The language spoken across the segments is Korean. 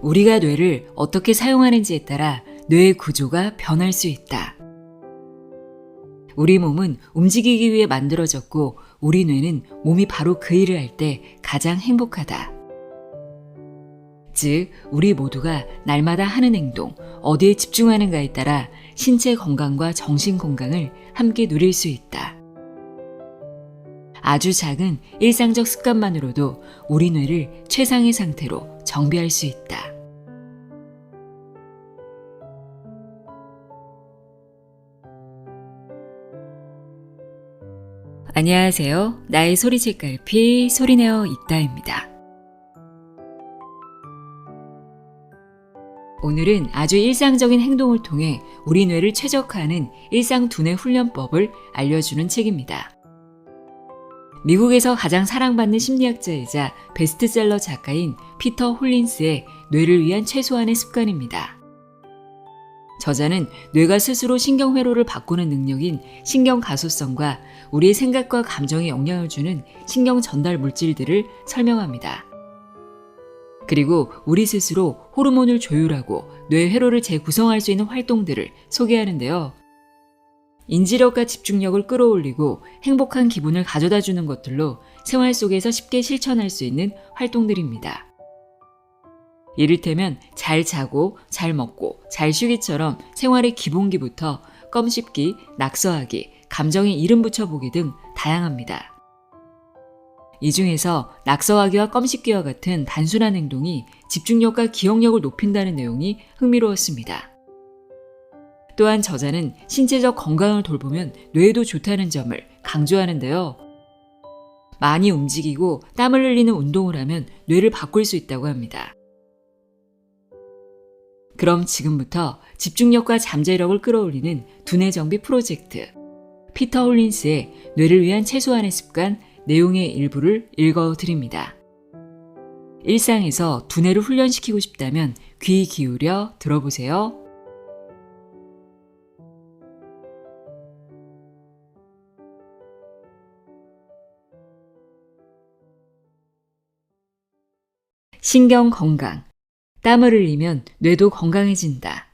우리가 뇌를 어떻게 사용하는지에 따라 뇌의 구조가 변할 수 있다. 우리 몸은 움직이기 위해 만들어졌고 우리 뇌는 몸이 바로 그 일을 할 때 가장 행복하다. 즉, 우리 모두가 날마다 하는 행동, 어디에 집중하는가에 따라 신체 건강과 정신 건강을 함께 누릴 수 있다. 아주 작은 일상적 습관만으로도 우리 뇌를 최상의 상태로 정비할 수 있다. 안녕하세요. 나의 소리책갈피 소리내어 있다입니다. 오늘은 아주 일상적인 행동을 통해 우리 뇌를 최적화하는 일상 두뇌 훈련법을 알려주는 책입니다. 미국에서 가장 사랑받는 심리학자이자 베스트셀러 작가인 피터 홀린스의 뇌를 위한 최소한의 습관입니다. 저자는 뇌가 스스로 신경회로를 바꾸는 능력인 신경가소성과 우리의 생각과 감정에 영향을 주는 신경 전달 물질들을 설명합니다. 그리고 우리 스스로 호르몬을 조율하고 뇌 회로를 재구성할 수 있는 활동들을 소개하는데요. 인지력과 집중력을 끌어올리고 행복한 기분을 가져다 주는 것들로 생활 속에서 쉽게 실천할 수 있는 활동들입니다. 이를테면 잘 자고, 잘 먹고, 잘 쉬기처럼 생활의 기본기부터 껌 씹기, 낙서하기, 감정에 이름 붙여보기 등 다양합니다. 이 중에서 낙서하기와 껌 씹기와 같은 단순한 행동이 집중력과 기억력을 높인다는 내용이 흥미로웠습니다. 또한 저자는 신체적 건강을 돌보면 뇌에도 좋다는 점을 강조하는데요. 많이 움직이고 땀을 흘리는 운동을 하면 뇌를 바꿀 수 있다고 합니다. 그럼 지금부터 집중력과 잠재력을 끌어올리는 두뇌 정비 프로젝트 피터 홀린스의 뇌를 위한 최소한의 습관 내용의 일부를 읽어드립니다. 일상에서 두뇌를 훈련시키고 싶다면 귀 기울여 들어보세요. 신경 건강. 땀을 흘리면 뇌도 건강해진다.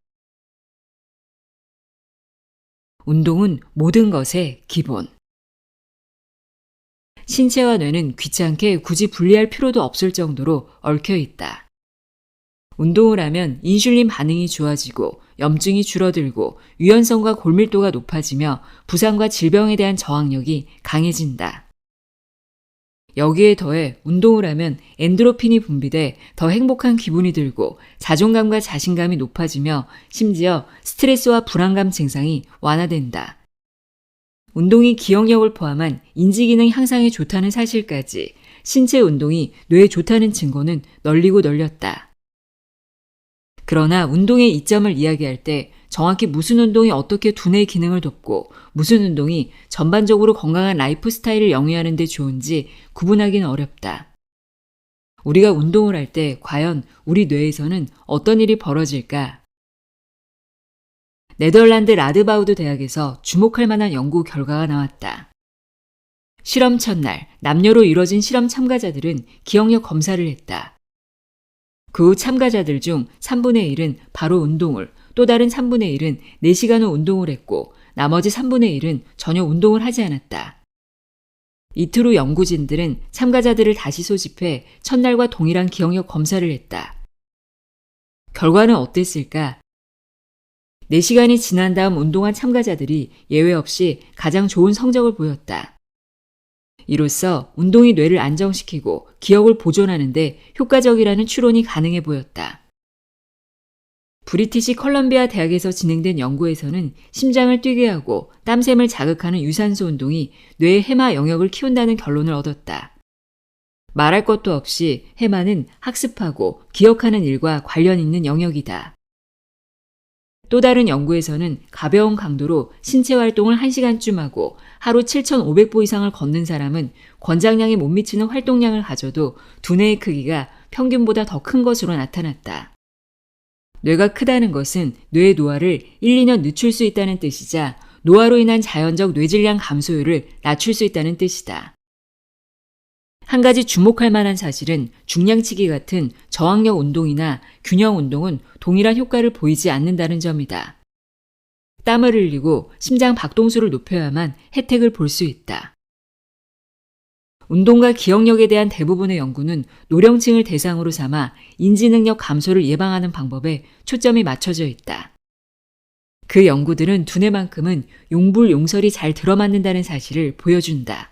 운동은 모든 것의 기본. 신체와 뇌는 귀찮게 굳이 분리할 필요도 없을 정도로 얽혀 있다. 운동을 하면 인슐린 반응이 좋아지고 염증이 줄어들고 유연성과 골밀도가 높아지며 부상과 질병에 대한 저항력이 강해진다. 여기에 더해 운동을 하면 엔도르핀이 분비돼 더 행복한 기분이 들고 자존감과 자신감이 높아지며 심지어 스트레스와 불안감 증상이 완화된다. 운동이 기억력을 포함한 인지기능 향상에 좋다는 사실까지 신체 운동이 뇌에 좋다는 증거는 널리고 널렸다. 그러나 운동의 이점을 이야기할 때 정확히 무슨 운동이 어떻게 두뇌 기능을 돕고 무슨 운동이 전반적으로 건강한 라이프 스타일을 영위하는 데 좋은지 구분하기는 어렵다. 우리가 운동을 할 때 과연 우리 뇌에서는 어떤 일이 벌어질까? 네덜란드 라드바우드 대학에서 주목할 만한 연구 결과가 나왔다. 실험 첫날 남녀로 이뤄진 실험 참가자들은 기억력 검사를 했다. 그 후 참가자들 중 3분의 1은 바로 운동을, 또 다른 3분의 1은 4시간 후 운동을 했고 나머지 3분의 1은 전혀 운동을 하지 않았다. 이틀 후 연구진들은 참가자들을 다시 소집해 첫날과 동일한 기억력 검사를 했다. 결과는 어땠을까? 4시간이 지난 다음 운동한 참가자들이 예외 없이 가장 좋은 성적을 보였다. 이로써 운동이 뇌를 안정시키고 기억을 보존하는 데 효과적이라는 추론이 가능해 보였다. 브리티시 컬럼비아 대학에서 진행된 연구에서는 심장을 뛰게 하고 땀샘을 자극하는 유산소 운동이 뇌의 해마 영역을 키운다는 결론을 얻었다. 말할 것도 없이 해마는 학습하고 기억하는 일과 관련 있는 영역이다. 또 다른 연구에서는 가벼운 강도로 신체 활동을 1시간쯤 하고 하루 7,500보 이상을 걷는 사람은 권장량에 못 미치는 활동량을 가져도 두뇌의 크기가 평균보다 더 큰 것으로 나타났다. 뇌가 크다는 것은 뇌의 노화를 1, 2년 늦출 수 있다는 뜻이자 노화로 인한 자연적 뇌질량 감소율을 낮출 수 있다는 뜻이다. 한 가지 주목할 만한 사실은 중량치기 같은 저항력 운동이나 균형 운동은 동일한 효과를 보이지 않는다는 점이다. 땀을 흘리고 심장 박동수를 높여야만 혜택을 볼 수 있다. 운동과 기억력에 대한 대부분의 연구는 노령층을 대상으로 삼아 인지능력 감소를 예방하는 방법에 초점이 맞춰져 있다. 그 연구들은 두뇌만큼은 용불용설이 잘 들어맞는다는 사실을 보여준다.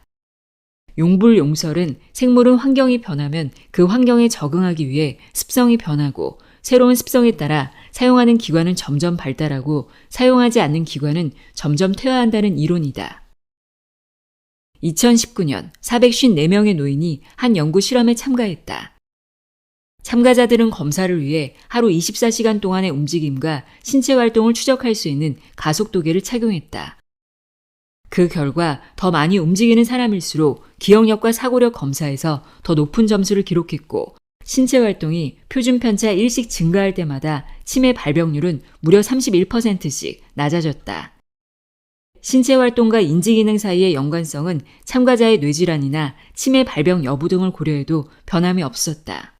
용불용설은 생물은 환경이 변하면 그 환경에 적응하기 위해 습성이 변하고 새로운 습성에 따라 사용하는 기관은 점점 발달하고 사용하지 않는 기관은 점점 퇴화한다는 이론이다. 2019년 454명의 노인이 한 연구 실험에 참가했다. 참가자들은 검사를 위해 하루 24시간 동안의 움직임과 신체 활동을 추적할 수 있는 가속도계를 착용했다. 그 결과 더 많이 움직이는 사람일수록 기억력과 사고력 검사에서 더 높은 점수를 기록했고 신체 활동이 표준 편차 1씩 증가할 때마다 치매 발병률은 무려 31%씩 낮아졌다. 신체 활동과 인지기능 사이의 연관성은 참가자의 뇌질환이나 치매 발병 여부 등을 고려해도 변함이 없었다.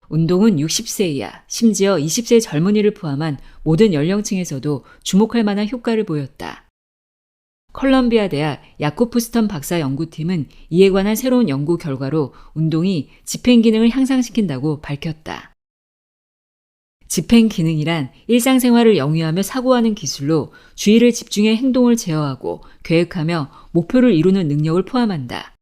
운동은 60세 이하, 심지어 20세 젊은이를 포함한 모든 연령층에서도 주목할 만한 효과를 보였다. 컬럼비아 대학 야코프 스턴 박사 연구팀은 이에 관한 새로운 연구 결과로 운동이 집행 기능을 향상시킨다고 밝혔다. 집행 기능이란 일상생활을 영위하며 사고하는 기술로 주의를 집중해 행동을 제어하고 계획하며 목표를 이루는 능력을 포함한다.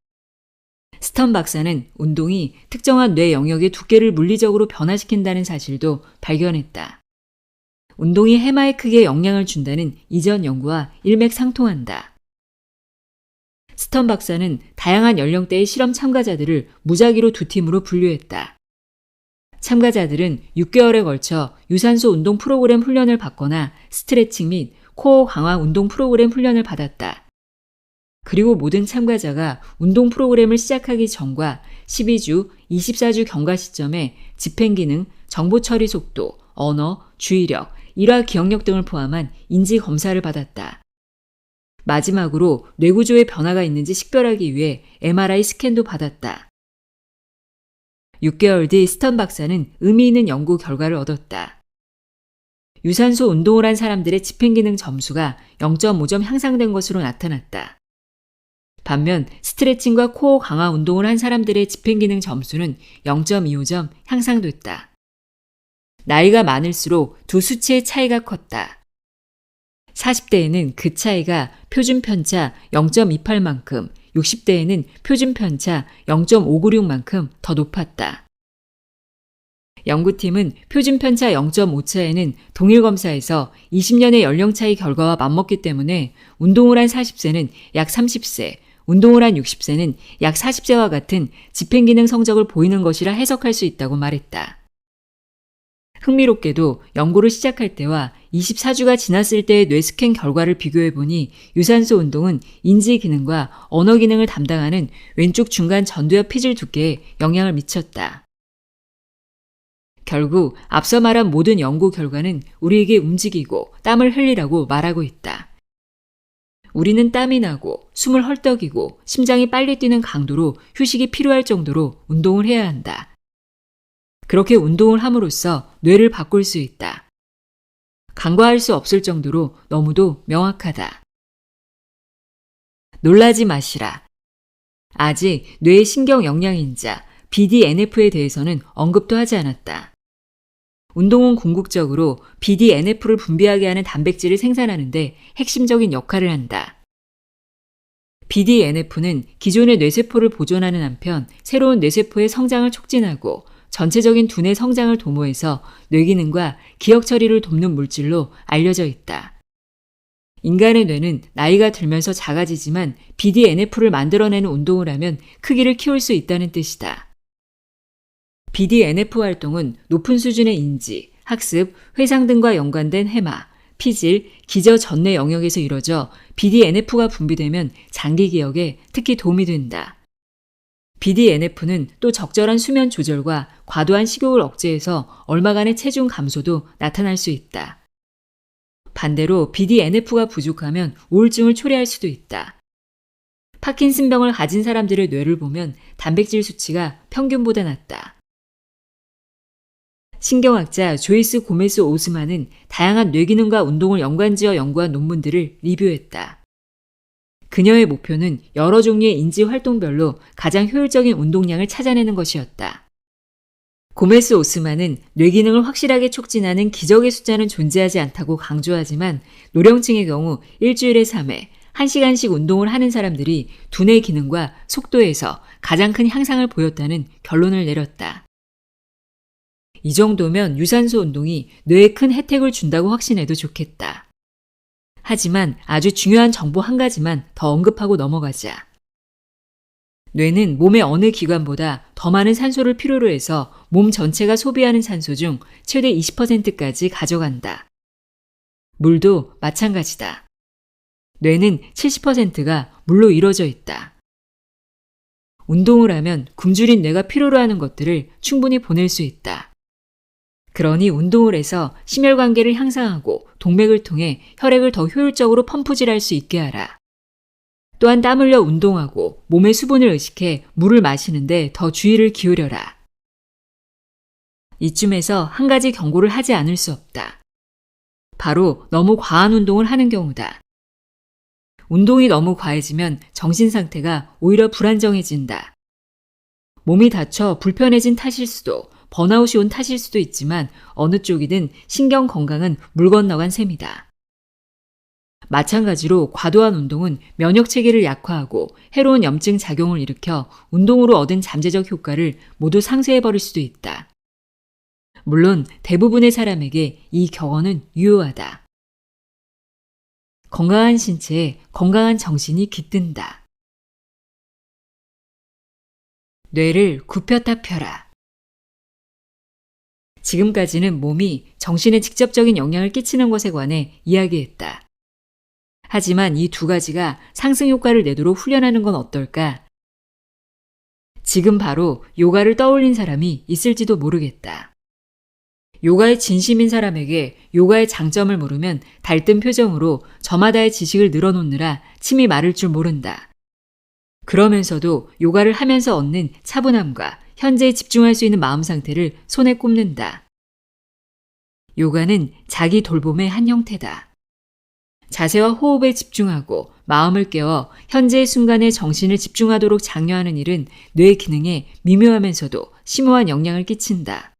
스턴 박사는 운동이 특정한 뇌 영역의 두께를 물리적으로 변화시킨다는 사실도 발견했다. 운동이 해마의 크기에 영향을 준다는 이전 연구와 일맥상통한다. 스턴 박사는 다양한 연령대의 실험 참가자들을 무작위로 두 팀으로 분류했다. 참가자들은 6개월에 걸쳐 유산소 운동 프로그램 훈련을 받거나 스트레칭 및 코어 강화 운동 프로그램 훈련을 받았다. 그리고 모든 참가자가 운동 프로그램을 시작하기 전과 12주, 24주 경과 시점에 집행 기능, 정보 처리 속도, 언어, 주의력, 일화 기억력 등을 포함한 인지 검사를 받았다. 마지막으로 뇌구조에 변화가 있는지 식별하기 위해 MRI 스캔도 받았다. 6개월 뒤 스턴 박사는 의미 있는 연구 결과를 얻었다. 유산소 운동을 한 사람들의 집행기능 점수가 0.5점 향상된 것으로 나타났다. 반면 스트레칭과 코어 강화 운동을 한 사람들의 집행기능 점수는 0.25점 향상됐다. 나이가 많을수록 두 수치의 차이가 컸다. 40대에는 그 차이가 표준 편차 0.28만큼, 60대에는 표준 편차 0.596만큼 더 높았다. 연구팀은 표준 편차 0.5차에는 동일 검사에서 20년의 연령 차이 결과와 맞먹기 때문에 운동을 한 40세는 약 30세, 운동을 한 60세는 약 40세와 같은 집행기능 성적을 보이는 것이라 해석할 수 있다고 말했다. 흥미롭게도 연구를 시작할 때와 24주가 지났을 때의 뇌스캔 결과를 비교해보니 유산소 운동은 인지 기능과 언어 기능을 담당하는 왼쪽 중간 전두엽 피질 두께에 영향을 미쳤다. 결국 앞서 말한 모든 연구 결과는 우리에게 움직이고 땀을 흘리라고 말하고 있다. 우리는 땀이 나고 숨을 헐떡이고 심장이 빨리 뛰는 강도로 휴식이 필요할 정도로 운동을 해야 한다. 그렇게 운동을 함으로써 뇌를 바꿀 수 있다. 간과할 수 없을 정도로 너무도 명확하다. 놀라지 마시라. 아직 뇌 신경 영양인자 BDNF에 대해서는 언급도 하지 않았다. 운동은 궁극적으로 BDNF를 분비하게 하는 단백질을 생산하는데 핵심적인 역할을 한다. BDNF는 기존의 뇌세포를 보존하는 한편 새로운 뇌세포의 성장을 촉진하고 전체적인 두뇌 성장을 도모해서 뇌기능과 기억 처리를 돕는 물질로 알려져 있다. 인간의 뇌는 나이가 들면서 작아지지만 BDNF를 만들어내는 운동을 하면 크기를 키울 수 있다는 뜻이다. BDNF 활동은 높은 수준의 인지, 학습, 회상 등과 연관된 해마, 피질, 기저 전뇌 영역에서 이루어져 BDNF가 분비되면 장기 기억에 특히 도움이 된다. BDNF는 또 적절한 수면 조절과 과도한 식욕을 억제해서 얼마간의 체중 감소도 나타날 수 있다. 반대로 BDNF가 부족하면 우울증을 초래할 수도 있다. 파킨슨병을 가진 사람들의 뇌를 보면 단백질 수치가 평균보다 낮다. 신경학자 조이스 고메스 오스만은 다양한 뇌기능과 운동을 연관지어 연구한 논문들을 리뷰했다. 그녀의 목표는 여러 종류의 인지 활동별로 가장 효율적인 운동량을 찾아내는 것이었다. 고메스 오스만은 뇌기능을 확실하게 촉진하는 기적의 숫자는 존재하지 않다고 강조하지만 노령층의 경우 일주일에 3회, 1시간씩 운동을 하는 사람들이 두뇌 기능과 속도에서 가장 큰 향상을 보였다는 결론을 내렸다. 이 정도면 유산소 운동이 뇌에 큰 혜택을 준다고 확신해도 좋겠다. 하지만 아주 중요한 정보 한 가지만 더 언급하고 넘어가자. 뇌는 몸의 어느 기관보다 더 많은 산소를 필요로 해서 몸 전체가 소비하는 산소 중 최대 20%까지 가져간다. 물도 마찬가지다. 뇌는 70%가 물로 이루어져 있다. 운동을 하면 굶주린 뇌가 필요로 하는 것들을 충분히 보낼 수 있다. 그러니 운동을 해서 심혈관계를 향상하고 동맥을 통해 혈액을 더 효율적으로 펌프질할 수 있게 하라. 또한 땀 흘려 운동하고 몸의 수분을 의식해 물을 마시는데 더 주의를 기울여라. 이쯤에서 한 가지 경고를 하지 않을 수 없다. 바로 너무 과한 운동을 하는 경우다. 운동이 너무 과해지면 정신 상태가 오히려 불안정해진다. 몸이 다쳐 불편해진 탓일 수도, 번아웃이 온 탓일 수도 있지만 어느 쪽이든 신경 건강은 물 건너간 셈이다. 마찬가지로 과도한 운동은 면역 체계를 약화하고 해로운 염증 작용을 일으켜 운동으로 얻은 잠재적 효과를 모두 상쇄해버릴 수도 있다. 물론 대부분의 사람에게 이 경험은 유효하다. 건강한 신체에 건강한 정신이 깃든다. 뇌를 굽혔다 펴라. 지금까지는 몸이 정신에 직접적인 영향을 끼치는 것에 관해 이야기했다. 하지만 이 두 가지가 상승 효과를 내도록 훈련하는 건 어떨까? 지금 바로 요가를 떠올린 사람이 있을지도 모르겠다. 요가에 진심인 사람에게 요가의 장점을 물으면 달뜬 표정으로 저마다의 지식을 늘어놓느라 침이 마를 줄 모른다. 그러면서도 요가를 하면서 얻는 차분함과 현재에 집중할 수 있는 마음 상태를 손에 꼽는다. 요가는 자기 돌봄의 한 형태다. 자세와 호흡에 집중하고 마음을 깨워 현재의 순간에 정신을 집중하도록 장려하는 일은 뇌 기능에 미묘하면서도 심오한 영향을 끼친다.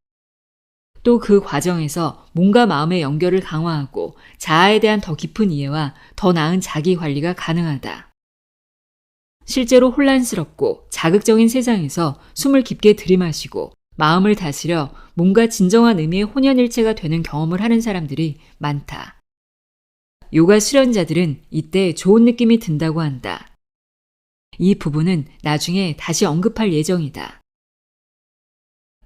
또 그 과정에서 몸과 마음의 연결을 강화하고 자아에 대한 더 깊은 이해와 더 나은 자기 관리가 가능하다. 실제로 혼란스럽고 자극적인 세상에서 숨을 깊게 들이마시고 마음을 다스려 몸과 진정한 의미의 혼연일체가 되는 경험을 하는 사람들이 많다. 요가 수련자들은 이때 좋은 느낌이 든다고 한다. 이 부분은 나중에 다시 언급할 예정이다.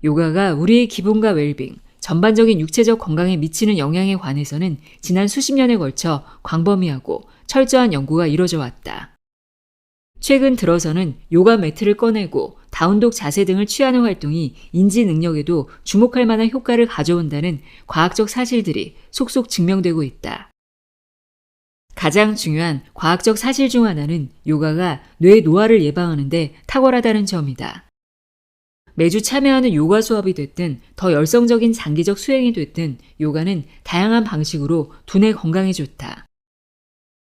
요가가 우리의 기분과 웰빙, 전반적인 육체적 건강에 미치는 영향에 관해서는 지난 수십 년에 걸쳐 광범위하고 철저한 연구가 이뤄져 왔다. 최근 들어서는 요가 매트를 꺼내고 다운독 자세 등을 취하는 활동이 인지 능력에도 주목할 만한 효과를 가져온다는 과학적 사실들이 속속 증명되고 있다. 가장 중요한 과학적 사실 중 하나는 요가가 뇌 노화를 예방하는 데 탁월하다는 점이다. 매주 참여하는 요가 수업이 됐든 더 열성적인 장기적 수행이 됐든 요가는 다양한 방식으로 두뇌 건강에 좋다.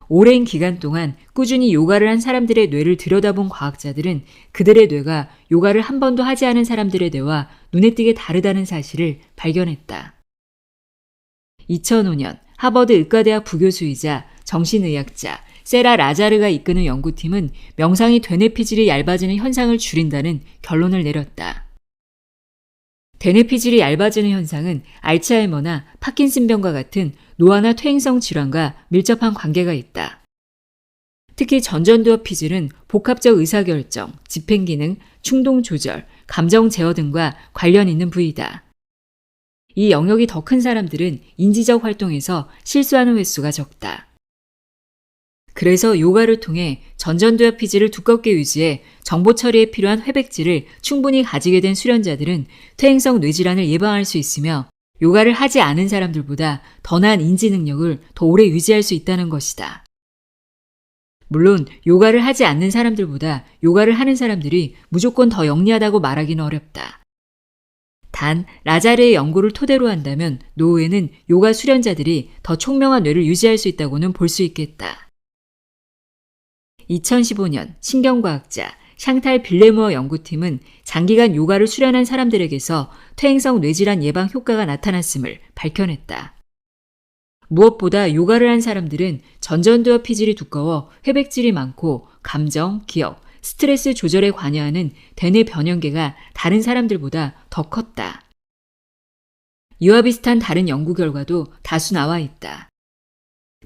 오랜 기간 동안 꾸준히 요가를 한 사람들의 뇌를 들여다본 과학자들은 그들의 뇌가 요가를 한 번도 하지 않은 사람들의 뇌와 눈에 띄게 다르다는 사실을 발견했다. 2005년 하버드 의과대학 부교수이자 정신의학자 세라 라자르가 이끄는 연구팀은 명상이 되뇌피질이 얇아지는 현상을 줄인다는 결론을 내렸다. 되뇌피질이 얇아지는 현상은 알츠하이머나 파킨슨병과 같은 노화나 퇴행성 질환과 밀접한 관계가 있다. 특히 전전두어피질은 복합적 의사결정, 집행기능, 충동 조절, 감정 제어 등과 관련 있는 부위다. 이 영역이 더 큰 사람들은 인지적 활동에서 실수하는 횟수가 적다. 그래서 요가를 통해 전전두어피질을 두껍게 유지해 정보 처리에 필요한 회백질을 충분히 가지게 된 수련자들은 퇴행성 뇌질환을 예방할 수 있으며 요가를 하지 않은 사람들보다 더 나은 인지 능력을 더 오래 유지할 수 있다는 것이다. 물론 요가를 하지 않는 사람들보다 요가를 하는 사람들이 무조건 더 영리하다고 말하기는 어렵다. 단 라자르의 연구를 토대로 한다면 노후에는 요가 수련자들이 더 총명한 뇌를 유지할 수 있다고는 볼 수 있겠다. 2015년 신경과학자 샹탈 빌레무어 연구팀은 장기간 요가를 수련한 사람들에게서 퇴행성 뇌질환 예방 효과가 나타났음을 밝혀냈다. 무엇보다 요가를 한 사람들은 전전두엽 피질이 두꺼워 회백질이 많고 감정, 기억, 스트레스 조절에 관여하는 대뇌 변형계가 다른 사람들보다 더 컸다. 이와 비슷한 다른 연구 결과도 다수 나와 있다.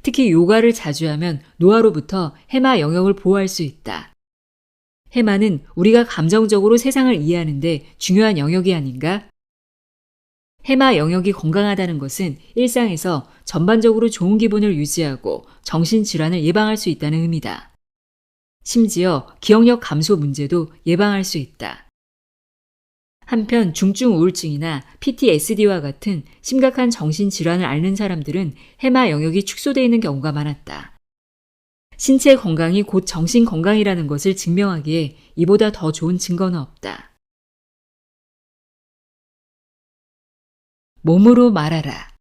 특히 요가를 자주 하면 노화로부터 해마 영역을 보호할 수 있다. 해마는 우리가 감정적으로 세상을 이해하는 데 중요한 영역이 아닌가? 해마 영역이 건강하다는 것은 일상에서 전반적으로 좋은 기분을 유지하고 정신질환을 예방할 수 있다는 의미다. 심지어 기억력 감소 문제도 예방할 수 있다. 한편 중증 우울증이나 PTSD와 같은 심각한 정신질환을 앓는 사람들은 해마 영역이 축소되어 있는 경우가 많았다. 신체 건강이 곧 정신 건강이라는 것을 증명하기에 이보다 더 좋은 증거는 없다. 몸으로 말하라.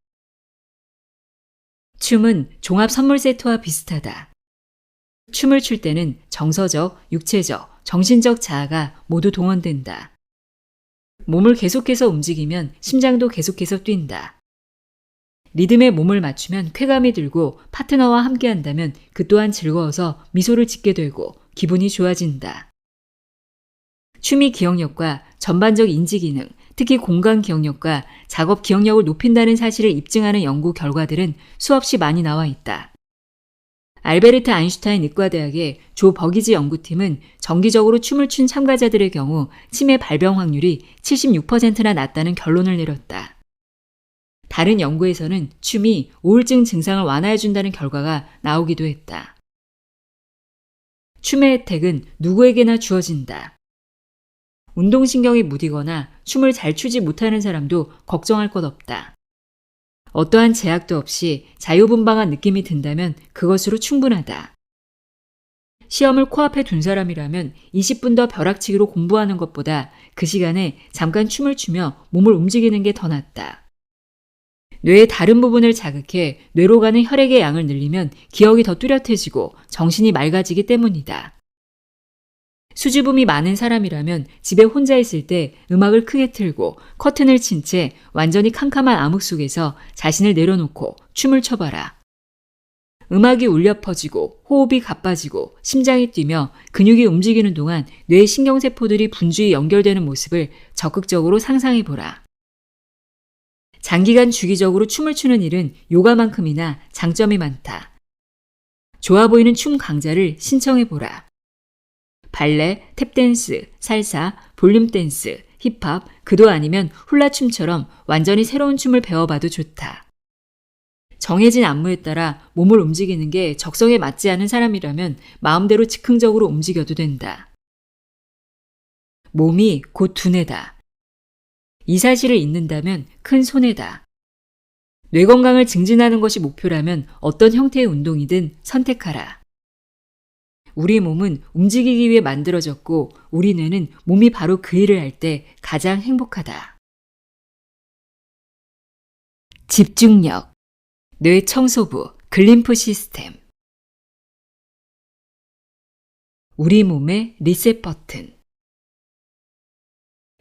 춤은 종합 선물 세트와 비슷하다. 춤을 출 때는 정서적, 육체적, 정신적 자아가 모두 동원된다. 몸을 계속해서 움직이면 심장도 계속해서 뛴다. 리듬에 몸을 맞추면 쾌감이 들고 파트너와 함께 한다면 그 또한 즐거워서 미소를 짓게 되고 기분이 좋아진다. 춤이 기억력과 전반적 인지 기능, 특히 공간 기억력과 작업 기억력을 높인다는 사실을 입증하는 연구 결과들은 수없이 많이 나와 있다. 알베르트 아인슈타인 의과대학의 조 버기지 연구팀은 정기적으로 춤을 춘 참가자들의 경우 치매 발병 확률이 76%나 낮다는 결론을 내렸다. 다른 연구에서는 춤이 우울증 증상을 완화해준다는 결과가 나오기도 했다. 춤의 혜택은 누구에게나 주어진다. 운동신경이 무디거나 춤을 잘 추지 못하는 사람도 걱정할 것 없다. 어떠한 제약도 없이 자유분방한 느낌이 든다면 그것으로 충분하다. 시험을 코앞에 둔 사람이라면 20분 더 벼락치기로 공부하는 것보다 그 시간에 잠깐 춤을 추며 몸을 움직이는 게 더 낫다. 뇌의 다른 부분을 자극해 뇌로 가는 혈액의 양을 늘리면 기억이 더 뚜렷해지고 정신이 맑아지기 때문이다. 수줍음이 많은 사람이라면 집에 혼자 있을 때 음악을 크게 틀고 커튼을 친 채 완전히 캄캄한 암흑 속에서 자신을 내려놓고 춤을 춰봐라. 음악이 울려 퍼지고 호흡이 가빠지고 심장이 뛰며 근육이 움직이는 동안 뇌의 신경세포들이 분주히 연결되는 모습을 적극적으로 상상해보라. 장기간 주기적으로 춤을 추는 일은 요가만큼이나 장점이 많다. 좋아 보이는 춤 강좌를 신청해보라. 발레, 탭댄스, 살사, 볼륨 댄스, 힙합, 그도 아니면 훌라춤처럼 완전히 새로운 춤을 배워봐도 좋다. 정해진 안무에 따라 몸을 움직이는 게 적성에 맞지 않은 사람이라면 마음대로 즉흥적으로 움직여도 된다. 몸이 곧 두뇌다. 이 사실을 잊는다면 큰 손해다. 뇌 건강을 증진하는 것이 목표라면 어떤 형태의 운동이든 선택하라. 우리 몸은 움직이기 위해 만들어졌고 우리 뇌는 몸이 바로 그 일을 할 때 가장 행복하다. 집중력, 뇌 청소부, 글림프 시스템. 우리 몸의 리셋 버튼.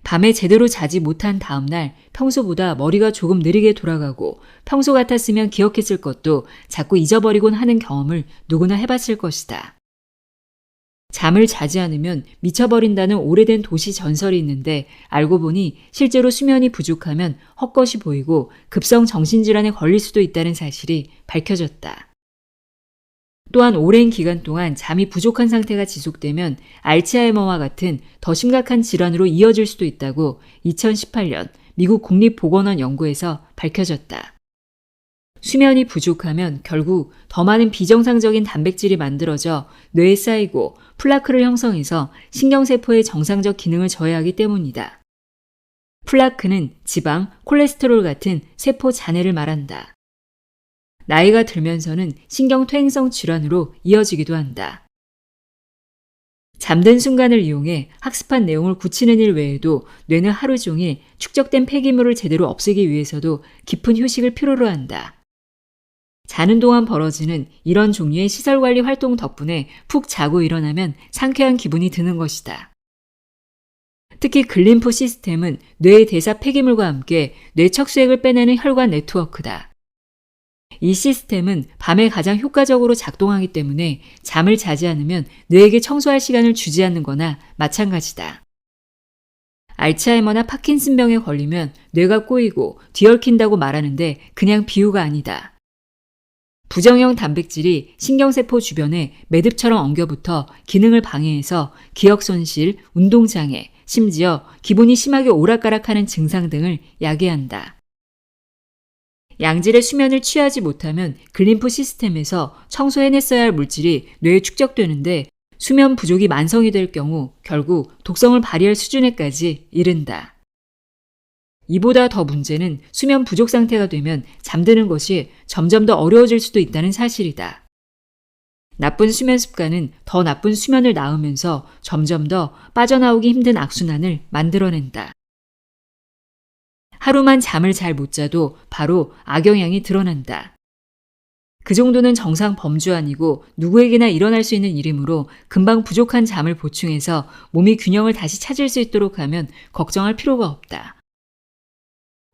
밤에 제대로 자지 못한 다음날 평소보다 머리가 조금 느리게 돌아가고 평소 같았으면 기억했을 것도 자꾸 잊어버리곤 하는 경험을 누구나 해봤을 것이다. 잠을 자지 않으면 미쳐버린다는 오래된 도시 전설이 있는데 알고 보니 실제로 수면이 부족하면 헛것이 보이고 급성 정신질환에 걸릴 수도 있다는 사실이 밝혀졌다. 또한 오랜 기간 동안 잠이 부족한 상태가 지속되면 알츠하이머와 같은 더 심각한 질환으로 이어질 수도 있다고 2018년 미국 국립보건원 연구에서 밝혀졌다. 수면이 부족하면 결국 더 많은 비정상적인 단백질이 만들어져 뇌에 쌓이고 플라크를 형성해서 신경세포의 정상적 기능을 저해하기 때문이다. 플라크는 지방, 콜레스테롤 같은 세포 잔해를 말한다. 나이가 들면서는 신경퇴행성 질환으로 이어지기도 한다. 잠든 순간을 이용해 학습한 내용을 굳히는 일 외에도 뇌는 하루 종일 축적된 폐기물을 제대로 없애기 위해서도 깊은 휴식을 필요로 한다. 자는 동안 벌어지는 이런 종류의 시설관리 활동 덕분에 푹 자고 일어나면 상쾌한 기분이 드는 것이다. 특히 글림프 시스템은 뇌의 대사 폐기물과 함께 뇌 척수액을 빼내는 혈관 네트워크다. 이 시스템은 밤에 가장 효과적으로 작동하기 때문에 잠을 자지 않으면 뇌에게 청소할 시간을 주지 않는 거나 마찬가지다. 알츠하이머나 파킨슨병에 걸리면 뇌가 꼬이고 뒤엉킨다고 말하는데 그냥 비유가 아니다. 부정형 단백질이 신경세포 주변에 매듭처럼 엉겨붙어 기능을 방해해서 기억 손실, 운동장애, 심지어 기분이 심하게 오락가락하는 증상 등을 야기한다. 양질의 수면을 취하지 못하면 글림프 시스템에서 청소해냈어야 할 물질이 뇌에 축적되는데 수면 부족이 만성이 될 경우 결국 독성을 발휘할 수준에까지 이른다. 이보다 더 문제는 수면 부족 상태가 되면 잠드는 것이 점점 더 어려워질 수도 있다는 사실이다. 나쁜 수면 습관은 더 나쁜 수면을 낳으면서 점점 더 빠져나오기 힘든 악순환을 만들어낸다. 하루만 잠을 잘 못 자도 바로 악영향이 드러난다. 그 정도는 정상 범주 아니고 누구에게나 일어날 수 있는 일이므로 금방 부족한 잠을 보충해서 몸이 균형을 다시 찾을 수 있도록 하면 걱정할 필요가 없다.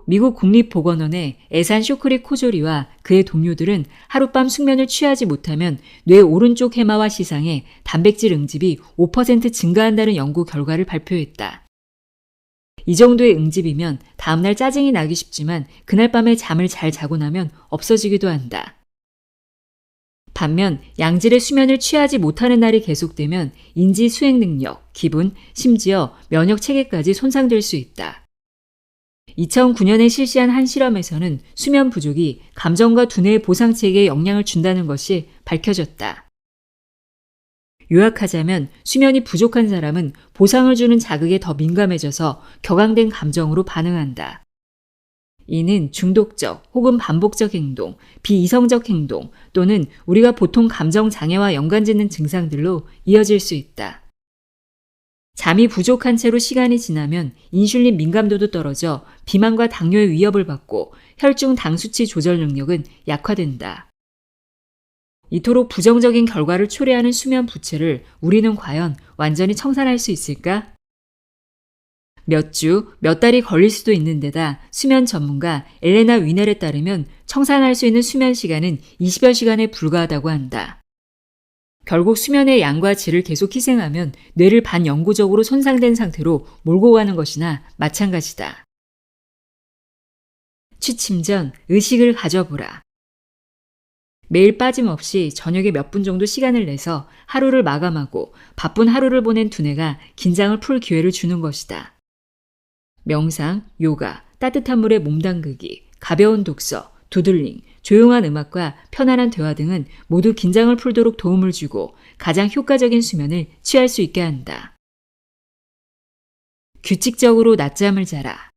미국 국립보건원의 에산 쇼크리 코조리와 그의 동료들은 하룻밤 숙면을 취하지 못하면 뇌 오른쪽 해마와 시상에 단백질 응집이 5% 증가한다는 연구 결과를 발표했다. 이 정도의 응집이면 다음날 짜증이 나기 쉽지만 그날 밤에 잠을 잘 자고 나면 없어지기도 한다. 반면 양질의 수면을 취하지 못하는 날이 계속되면 인지 수행 능력, 기분, 심지어 면역 체계까지 손상될 수 있다. 2009년에 실시한 한 실험에서는 수면 부족이 감정과 두뇌의 보상 체계에 영향을 준다는 것이 밝혀졌다. 요약하자면 수면이 부족한 사람은 보상을 주는 자극에 더 민감해져서 격앙된 감정으로 반응한다. 이는 중독적 혹은 반복적 행동, 비이성적 행동 또는 우리가 보통 감정 장애와 연관짓는 증상들로 이어질 수 있다. 잠이 부족한 채로 시간이 지나면 인슐린 민감도도 떨어져 비만과 당뇨의 위협을 받고 혈중 당 수치 조절 능력은 약화된다. 이토록 부정적인 결과를 초래하는 수면 부채를 우리는 과연 완전히 청산할 수 있을까? 몇 주, 몇 달이 걸릴 수도 있는 데다 수면 전문가 엘레나 위넬에 따르면 청산할 수 있는 수면 시간은 20여 시간에 불과하다고 한다. 결국 수면의 양과 질을 계속 희생하면 뇌를 반영구적으로 손상된 상태로 몰고 가는 것이나 마찬가지다. 취침 전 의식을 가져보라. 매일 빠짐없이 저녁에 몇 분 정도 시간을 내서 하루를 마감하고 바쁜 하루를 보낸 두뇌가 긴장을 풀 기회를 주는 것이다. 명상, 요가, 따뜻한 물에 몸 담그기, 가벼운 독서, 도들링, 조용한 음악과 편안한 대화 등은 모두 긴장을 풀도록 도움을 주고 가장 효과적인 수면을 취할 수 있게 한다. 규칙적으로 낮잠을 자라.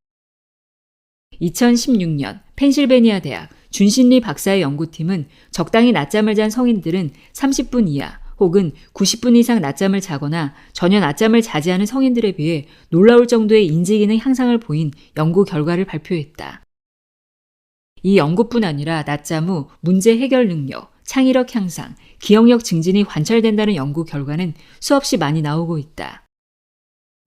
2016년 펜실베니아 대학 준신리 박사의 연구팀은 적당히 낮잠을 잔 성인들은 30분 이하 혹은 90분 이상 낮잠을 자거나 전혀 낮잠을 자지 않은 성인들에 비해 놀라울 정도의 인지기능 향상을 보인 연구 결과를 발표했다. 이 연구뿐 아니라 낮잠 후 문제 해결 능력, 창의력 향상, 기억력 증진이 관찰된다는 연구 결과는 수없이 많이 나오고 있다.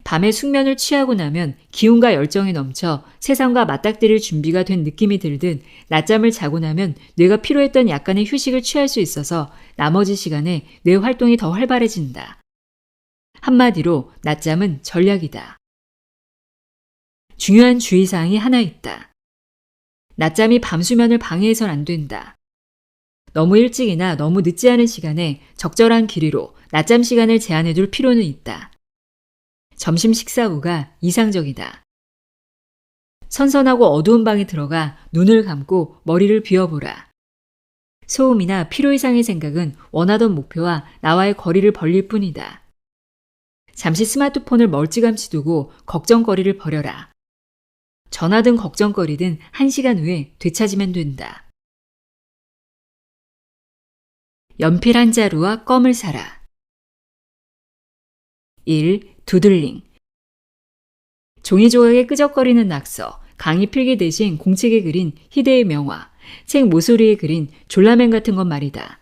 밤에 숙면을 취하고 나면 기운과 열정이 넘쳐 세상과 맞닥뜨릴 준비가 된 느낌이 들듯 낮잠을 자고 나면 뇌가 피로했던 약간의 휴식을 취할 수 있어서 나머지 시간에 뇌 활동이 더 활발해진다. 한마디로 낮잠은 전략이다. 중요한 주의사항이 하나 있다. 낮잠이 밤 수면을 방해해선 안 된다. 너무 일찍이나 너무 늦지 않은 시간에 적절한 길이로 낮잠 시간을 제한해 둘 필요는 있다. 점심 식사 후가 이상적이다. 선선하고 어두운 방에 들어가 눈을 감고 머리를 비워보라. 소음이나 피로 이상의 생각은 원하던 목표와 나와의 거리를 벌릴 뿐이다. 잠시 스마트폰을 멀찌감치 두고 걱정거리를 버려라. 전화든 걱정거리든 1시간 후에 되찾으면 된다. 연필 한 자루와 껌을 사라. 1. 두들링. 종이 조각에 끄적거리는 낙서, 강의 필기 대신 공책에 그린 희대의 명화, 책 모서리에 그린 졸라맨 같은 것 말이다.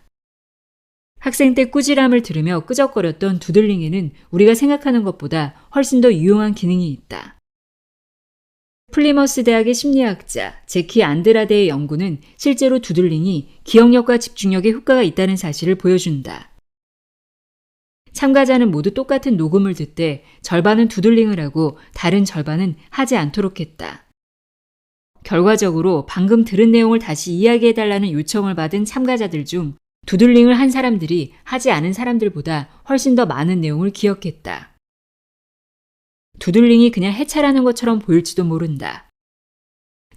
학생 때 꾸지람을 들으며 끄적거렸던 두들링에는 우리가 생각하는 것보다 훨씬 더 유용한 기능이 있다. 플리머스 대학의 심리학자 제키 안드라데의 연구는 실제로 두들링이 기억력과 집중력에 효과가 있다는 사실을 보여준다. 참가자는 모두 똑같은 녹음을 듣되 절반은 두들링을 하고 다른 절반은 하지 않도록 했다. 결과적으로 방금 들은 내용을 다시 이야기해달라는 요청을 받은 참가자들 중 두들링을 한 사람들이 하지 않은 사람들보다 훨씬 더 많은 내용을 기억했다. 두들링이 그냥 해찰하는 것처럼 보일지도 모른다.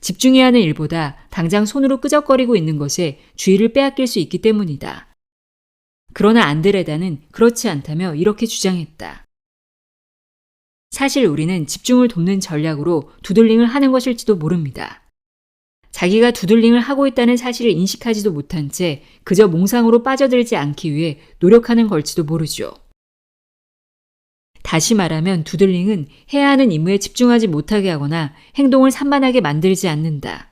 집중해야 하는 일보다 당장 손으로 끄적거리고 있는 것에 주의를 빼앗길 수 있기 때문이다. 그러나 안드레다는 그렇지 않다며 이렇게 주장했다. 사실 우리는 집중을 돕는 전략으로 두들링을 하는 것일지도 모릅니다. 자기가 두들링을 하고 있다는 사실을 인식하지도 못한 채 그저 몽상으로 빠져들지 않기 위해 노력하는 걸지도 모르죠. 다시 말하면 두들링은 해야 하는 임무에 집중하지 못하게 하거나 행동을 산만하게 만들지 않는다.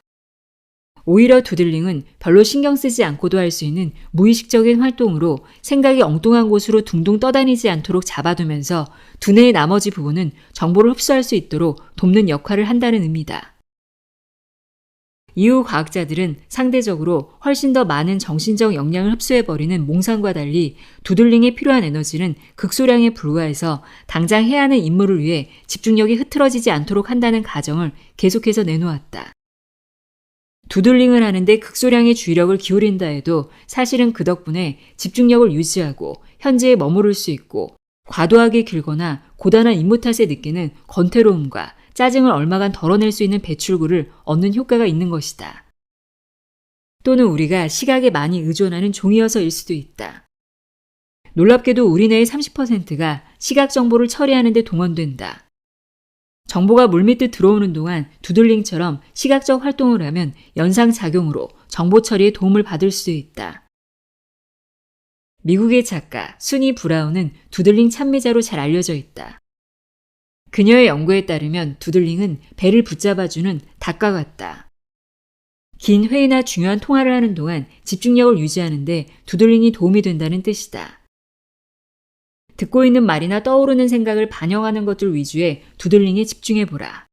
오히려 두들링은 별로 신경 쓰지 않고도 할 수 있는 무의식적인 활동으로 생각이 엉뚱한 곳으로 둥둥 떠다니지 않도록 잡아두면서 두뇌의 나머지 부분은 정보를 흡수할 수 있도록 돕는 역할을 한다는 의미다. 이후 과학자들은 상대적으로 훨씬 더 많은 정신적 영향을 흡수해버리는 몽상과 달리 두들링에 필요한 에너지는 극소량에 불과해서 당장 해야 하는 임무를 위해 집중력이 흐트러지지 않도록 한다는 가정을 계속해서 내놓았다. 두들링을 하는데 극소량의 주의력을 기울인다 해도 사실은 그 덕분에 집중력을 유지하고 현재에 머무를 수 있고 과도하게 길거나 고단한 임무 탓에 느끼는 권태로움과 짜증을 얼마간 덜어낼 수 있는 배출구를 얻는 효과가 있는 것이다. 또는 우리가 시각에 많이 의존하는 종이어서일 수도 있다. 놀랍게도 우리 뇌의 30%가 시각 정보를 처리하는 데 동원된다. 정보가 물밀듯 들어오는 동안 두들링처럼 시각적 활동을 하면 연상작용으로 정보 처리에 도움을 받을 수도 있다. 미국의 작가 수니 브라운은 두들링 찬미자로 잘 알려져 있다. 그녀의 연구에 따르면 두들링은 배를 붙잡아주는 닭과 같다. 긴 회의나 중요한 통화를 하는 동안 집중력을 유지하는 데 두들링이 도움이 된다는 뜻이다. 듣고 있는 말이나 떠오르는 생각을 반영하는 것들 위주의 두들링에 집중해보라.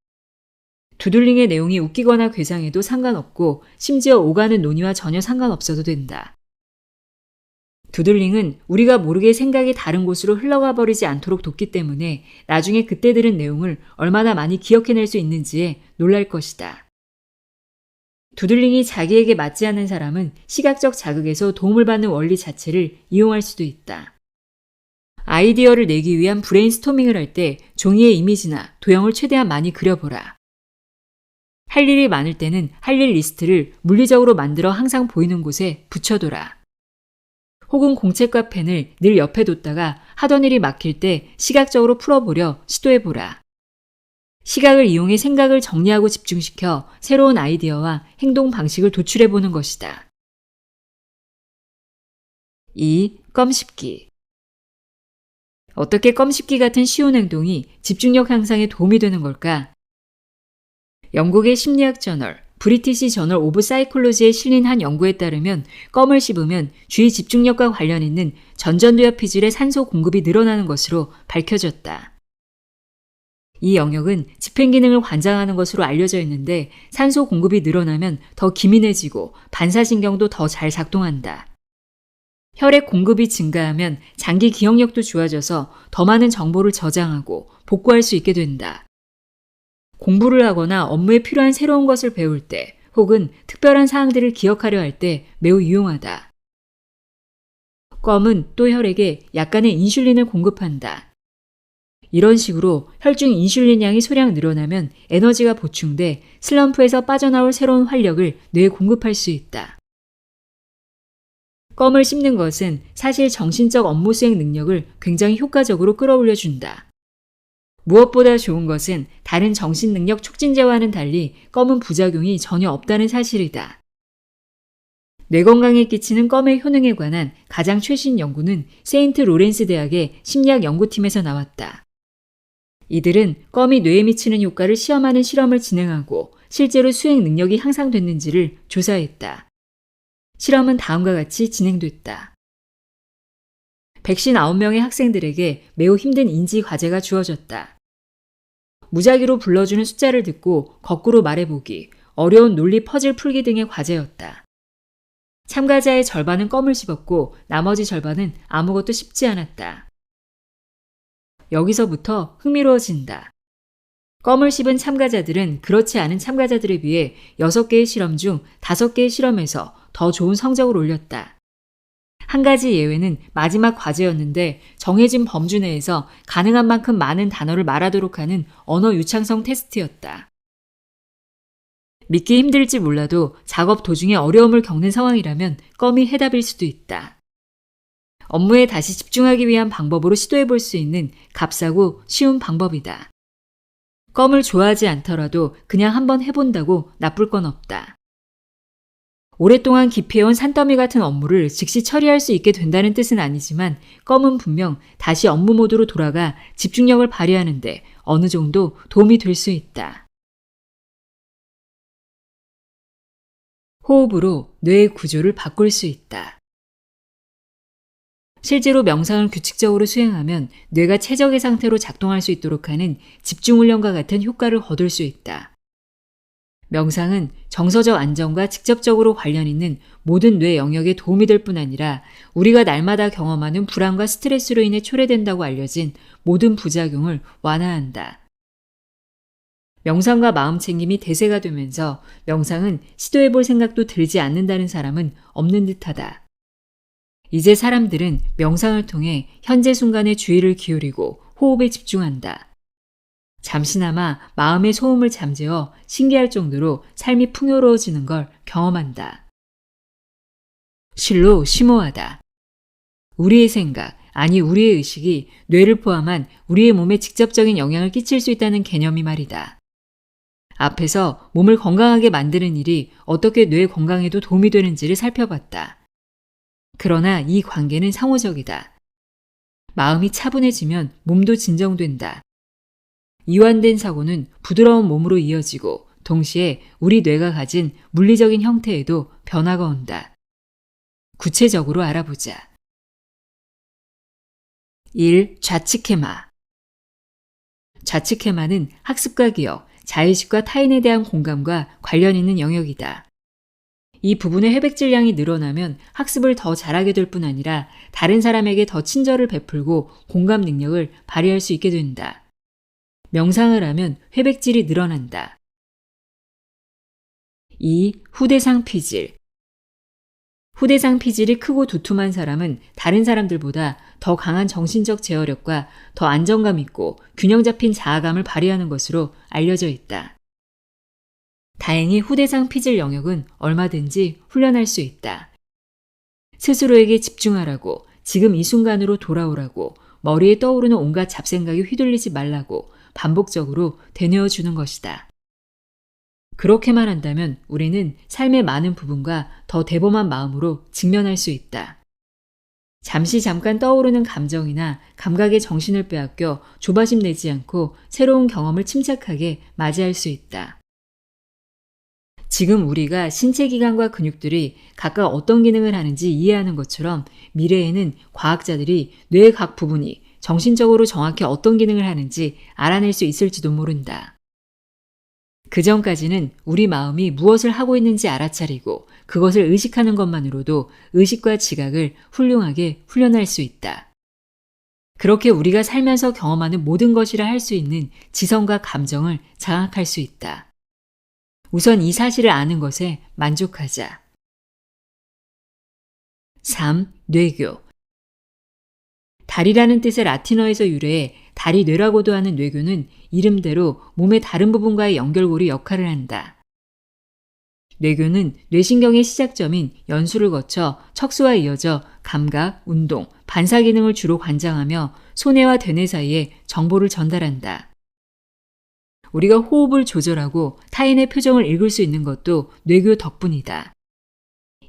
두들링의 내용이 웃기거나 괴상해도 상관없고 심지어 오가는 논의와 전혀 상관없어도 된다. 두들링은 우리가 모르게 생각이 다른 곳으로 흘러가 버리지 않도록 돕기 때문에 나중에 그때 들은 내용을 얼마나 많이 기억해낼 수 있는지에 놀랄 것이다. 두들링이 자기에게 맞지 않는 사람은 시각적 자극에서 도움을 받는 원리 자체를 이용할 수도 있다. 아이디어를 내기 위한 브레인스토밍을 할 때 종이에 이미지나 도형을 최대한 많이 그려보라. 할 일이 많을 때는 할 일 리스트를 물리적으로 만들어 항상 보이는 곳에 붙여둬라. 혹은 공책과 펜을 늘 옆에 뒀다가 하던 일이 막힐 때 시각적으로 풀어보려 시도해보라. 시각을 이용해 생각을 정리하고 집중시켜 새로운 아이디어와 행동 방식을 도출해보는 것이다. 2. 껌 씹기. 어떻게 껌 씹기 같은 쉬운 행동이 집중력 향상에 도움이 되는 걸까? 영국의 심리학 저널 브리티시 저널 오브 사이콜로지에 실린 한 연구에 따르면 껌을 씹으면 주의 집중력과 관련 있는 전전두엽 피질의 산소 공급이 늘어나는 것으로 밝혀졌다. 이 영역은 집행기능을 관장하는 것으로 알려져 있는데 산소 공급이 늘어나면 더 기민해지고 반사신경도 더 잘 작동한다. 혈액 공급이 증가하면 장기 기억력도 좋아져서 더 많은 정보를 저장하고 복구할 수 있게 된다. 공부를 하거나 업무에 필요한 새로운 것을 배울 때 혹은 특별한 사항들을 기억하려 할 때 매우 유용하다. 껌은 또 혈액에 약간의 인슐린을 공급한다. 이런 식으로 혈중 인슐린 양이 소량 늘어나면 에너지가 보충돼 슬럼프에서 빠져나올 새로운 활력을 뇌에 공급할 수 있다. 껌을 씹는 것은 사실 정신적 업무 수행 능력을 굉장히 효과적으로 끌어올려준다. 무엇보다 좋은 것은 다른 정신능력 촉진제와는 달리 껌은 부작용이 전혀 없다는 사실이다. 뇌 건강에 끼치는 껌의 효능에 관한 가장 최신 연구는 세인트 로렌스 대학의 심리학 연구팀에서 나왔다. 이들은 껌이 뇌에 미치는 효과를 시험하는 실험을 진행하고 실제로 수행 능력이 향상됐는지를 조사했다. 실험은 다음과 같이 진행됐다. 159명의 학생들에게 매우 힘든 인지 과제가 주어졌다. 무작위로 불러주는 숫자를 듣고 거꾸로 말해보기, 어려운 논리 퍼즐 풀기 등의 과제였다. 참가자의 절반은 껌을 씹었고 나머지 절반은 아무것도 씹지 않았다. 여기서부터 흥미로워진다. 껌을 씹은 참가자들은 그렇지 않은 참가자들에 비해 6개의 실험 중 5개의 실험에서 더 좋은 성적을 올렸다. 한 가지 예외는 마지막 과제였는데 정해진 범주 내에서 가능한 만큼 많은 단어를 말하도록 하는 언어 유창성 테스트였다. 믿기 힘들지 몰라도 작업 도중에 어려움을 겪는 상황이라면 껌이 해답일 수도 있다. 업무에 다시 집중하기 위한 방법으로 시도해 볼 수 있는 값싸고 쉬운 방법이다. 껌을 좋아하지 않더라도 그냥 한번 해본다고 나쁠 건 없다. 오랫동안 기피해온 산더미 같은 업무를 즉시 처리할 수 있게 된다는 뜻은 아니지만 껌은 분명 다시 업무 모드로 돌아가 집중력을 발휘하는데 어느 정도 도움이 될 수 있다. 호흡으로 뇌의 구조를 바꿀 수 있다. 실제로 명상을 규칙적으로 수행하면 뇌가 최적의 상태로 작동할 수 있도록 하는 집중훈련과 같은 효과를 거둘 수 있다. 명상은 정서적 안정과 직접적으로 관련 있는 모든 뇌 영역에 도움이 될 뿐 아니라 우리가 날마다 경험하는 불안과 스트레스로 인해 초래된다고 알려진 모든 부작용을 완화한다. 명상과 마음챙김이 대세가 되면서 명상은 시도해볼 생각도 들지 않는다는 사람은 없는 듯하다. 이제 사람들은 명상을 통해 현재 순간에 주의를 기울이고 호흡에 집중한다. 잠시나마 마음의 소음을 잠재워 신기할 정도로 삶이 풍요로워지는 걸 경험한다. 실로 심오하다. 우리의 생각, 아니 우리의 의식이 뇌를 포함한 우리의 몸에 직접적인 영향을 끼칠 수 있다는 개념이 말이다. 앞에서 몸을 건강하게 만드는 일이 어떻게 뇌 건강에도 도움이 되는지를 살펴봤다. 그러나 이 관계는 상호적이다. 마음이 차분해지면 몸도 진정된다. 이완된 사고는 부드러운 몸으로 이어지고 동시에 우리 뇌가 가진 물리적인 형태에도 변화가 온다. 구체적으로 알아보자. 1. 좌측해마. 좌측해마는 학습과 기억, 자의식과 타인에 대한 공감과 관련 있는 영역이다. 이 부분의 회백 질량이 늘어나면 학습을 더 잘하게 될 뿐 아니라 다른 사람에게 더 친절을 베풀고 공감 능력을 발휘할 수 있게 된다. 명상을 하면 회백질이 늘어난다. 2. 후대상 피질. 후대상 피질이 크고 두툼한 사람은 다른 사람들보다 더 강한 정신적 제어력과 더 안정감 있고 균형 잡힌 자아감을 발휘하는 것으로 알려져 있다. 다행히 후대상 피질 영역은 얼마든지 훈련할 수 있다. 스스로에게 집중하라고, 지금 이 순간으로 돌아오라고, 머리에 떠오르는 온갖 잡생각에 휘둘리지 말라고 반복적으로 되뇌어주는 것이다. 그렇게만 한다면 우리는 삶의 많은 부분과 더 대범한 마음으로 직면할 수 있다. 잠깐 떠오르는 감정이나 감각의 정신을 빼앗겨 조바심 내지 않고 새로운 경험을 침착하게 맞이할 수 있다. 지금 우리가 신체 기관과 근육들이 각각 어떤 기능을 하는지 이해하는 것처럼 미래에는 과학자들이 뇌의 각 부분이 정신적으로 정확히 어떤 기능을 하는지 알아낼 수 있을지도 모른다. 그 전까지는 우리 마음이 무엇을 하고 있는지 알아차리고 그것을 의식하는 것만으로도 의식과 지각을 훌륭하게 훈련할 수 있다. 그렇게 우리가 살면서 경험하는 모든 것이라 할 수 있는 지성과 감정을 장악할 수 있다. 우선 이 사실을 아는 것에 만족하자. 3. 뇌교. 달이라는 뜻의 라틴어에서 유래해 달이 뇌라고도 하는 뇌교는 이름대로 몸의 다른 부분과의 연결고리 역할을 한다. 뇌교는 뇌신경의 시작점인 연수를 거쳐 척수와 이어져 감각, 운동, 반사 기능을 주로 관장하며 소뇌와 대뇌 사이에 정보를 전달한다. 우리가 호흡을 조절하고 타인의 표정을 읽을 수 있는 것도 뇌교 덕분이다.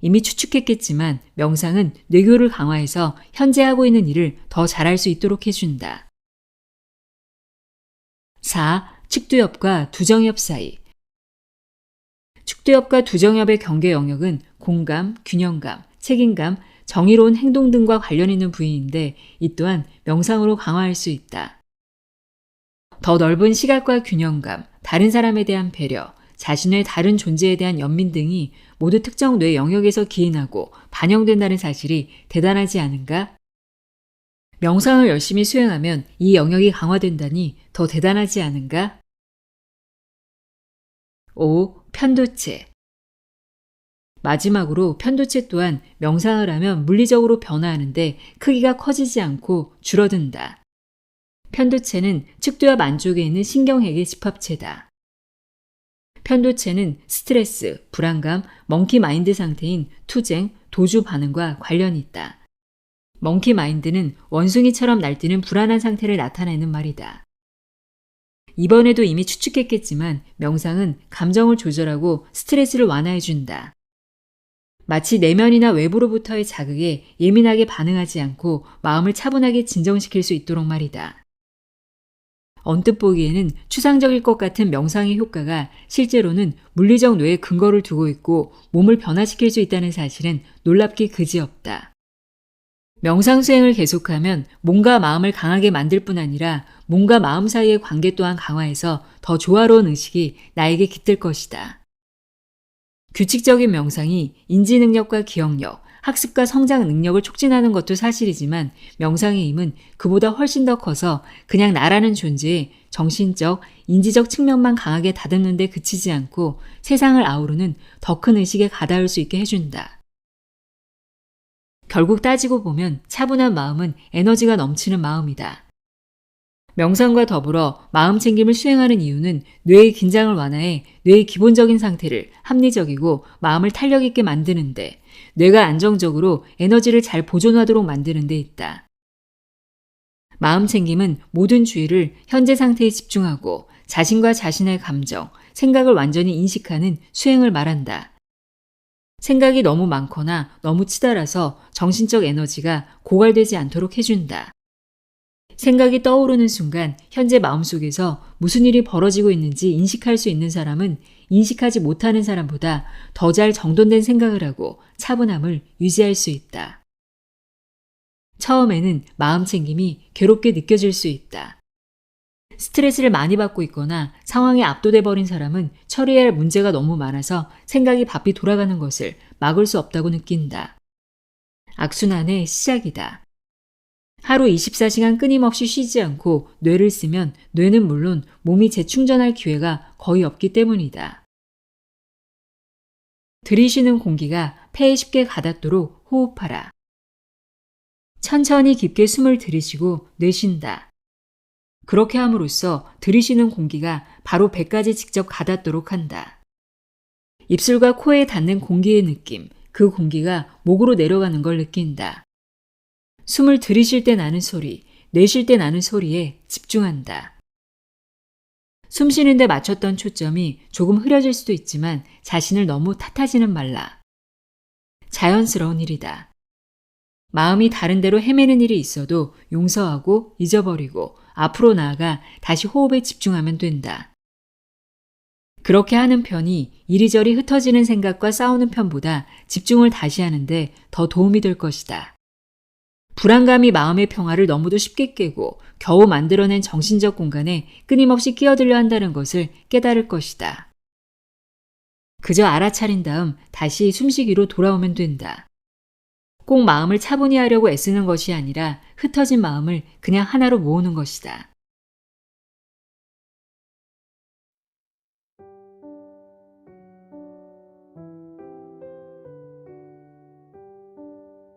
이미 추측했겠지만 명상은 뇌교를 강화해서 현재 하고 있는 일을 더 잘할 수 있도록 해준다. 4. 측두엽과 두정엽 사이. 측두엽과 두정엽의 경계 영역은 공감, 균형감, 책임감, 정의로운 행동 등과 관련 있는 부위인데 이 또한 명상으로 강화할 수 있다. 더 넓은 시각과 균형감, 다른 사람에 대한 배려, 자신의 다른 존재에 대한 연민 등이 모두 특정 뇌 영역에서 기인하고 반영된다는 사실이 대단하지 않은가? 명상을 열심히 수행하면 이 영역이 강화된다니 더 대단하지 않은가? 5. 편도체. 마지막으로 편도체 또한 명상을 하면 물리적으로 변화하는데 크기가 커지지 않고 줄어든다. 편도체는 측두엽 안쪽에 있는 신경핵의 집합체다. 편도체는 스트레스, 불안감, 멍키 마인드 상태인 투쟁, 도주 반응과 관련이 있다. 멍키 마인드는 원숭이처럼 날뛰는 불안한 상태를 나타내는 말이다. 이번에도 이미 추측했겠지만 명상은 감정을 조절하고 스트레스를 완화해준다. 마치 내면이나 외부로부터의 자극에 예민하게 반응하지 않고 마음을 차분하게 진정시킬 수 있도록 말이다. 언뜻 보기에는 추상적일 것 같은 명상의 효과가 실제로는 물리적 뇌에 근거를 두고 있고 몸을 변화시킬 수 있다는 사실은 놀랍기 그지없다. 명상 수행을 계속하면 몸과 마음을 강하게 만들 뿐 아니라 몸과 마음 사이의 관계 또한 강화해서 더 조화로운 의식이 나에게 깃들 것이다. 규칙적인 명상이 인지 능력과 기억력, 학습과 성장 능력을 촉진하는 것도 사실이지만 명상의 힘은 그보다 훨씬 더 커서 그냥 나라는 존재의 정신적, 인지적 측면만 강하게 다듬는 데 그치지 않고 세상을 아우르는 더 큰 의식에 가닿을 수 있게 해준다. 결국 따지고 보면 차분한 마음은 에너지가 넘치는 마음이다. 명상과 더불어 마음 챙김을 수행하는 이유는 뇌의 긴장을 완화해 뇌의 기본적인 상태를 합리적이고 마음을 탄력 있게 만드는데 뇌가 안정적으로 에너지를 잘 보존하도록 만드는 데 있다. 마음 챙김은 모든 주의를 현재 상태에 집중하고 자신과 자신의 감정, 생각을 완전히 인식하는 수행을 말한다. 생각이 너무 많거나 너무 치달아서 정신적 에너지가 고갈되지 않도록 해준다. 생각이 떠오르는 순간 현재 마음속에서 무슨 일이 벌어지고 있는지 인식할 수 있는 사람은 인식하지 못하는 사람보다 더 잘 정돈된 생각을 하고 차분함을 유지할 수 있다. 처음에는 마음 챙김이 괴롭게 느껴질 수 있다. 스트레스를 많이 받고 있거나 상황에 압도돼 버린 사람은 처리해야 할 문제가 너무 많아서 생각이 바삐 돌아가는 것을 막을 수 없다고 느낀다. 악순환의 시작이다. 하루 24시간 끊임없이 쉬지 않고 뇌를 쓰면 뇌는 물론 몸이 재충전할 기회가 거의 없기 때문이다. 들이쉬는 공기가 폐에 쉽게 가닿도록 호흡하라. 천천히 깊게 숨을 들이쉬고 내쉰다. 그렇게 함으로써 들이쉬는 공기가 바로 배까지 직접 가닿도록 한다. 입술과 코에 닿는 공기의 느낌, 그 공기가 목으로 내려가는 걸 느낀다. 숨을 들이쉴 때 나는 소리, 내쉴 때 나는 소리에 집중한다. 숨 쉬는데 맞췄던 초점이 조금 흐려질 수도 있지만 자신을 너무 탓하지는 말라. 자연스러운 일이다. 마음이 다른 데로 헤매는 일이 있어도 용서하고 잊어버리고 앞으로 나아가 다시 호흡에 집중하면 된다. 그렇게 하는 편이 이리저리 흩어지는 생각과 싸우는 편보다 집중을 다시 하는데 더 도움이 될 것이다. 불안감이 마음의 평화를 너무도 쉽게 깨고 겨우 만들어낸 정신적 공간에 끊임없이 끼어들려 한다는 것을 깨달을 것이다. 그저 알아차린 다음 다시 숨쉬기로 돌아오면 된다. 꼭 마음을 차분히 하려고 애쓰는 것이 아니라 흩어진 마음을 그냥 하나로 모으는 것이다.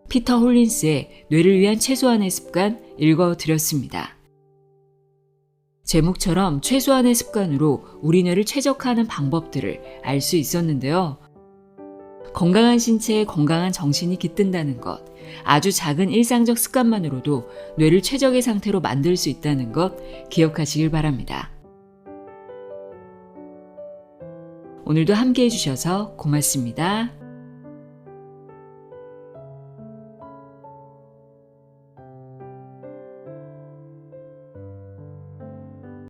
피터 홀린스의 뇌를 위한 최소한의 습관 읽어드렸습니다. 제목처럼 최소한의 습관으로 우리 뇌를 최적화하는 방법들을 알 수 있었는데요. 건강한 신체에 건강한 정신이 깃든다는 것, 아주 작은 일상적 습관만으로도 뇌를 최적의 상태로 만들 수 있다는 것 기억하시길 바랍니다. 오늘도 함께 해주셔서 고맙습니다.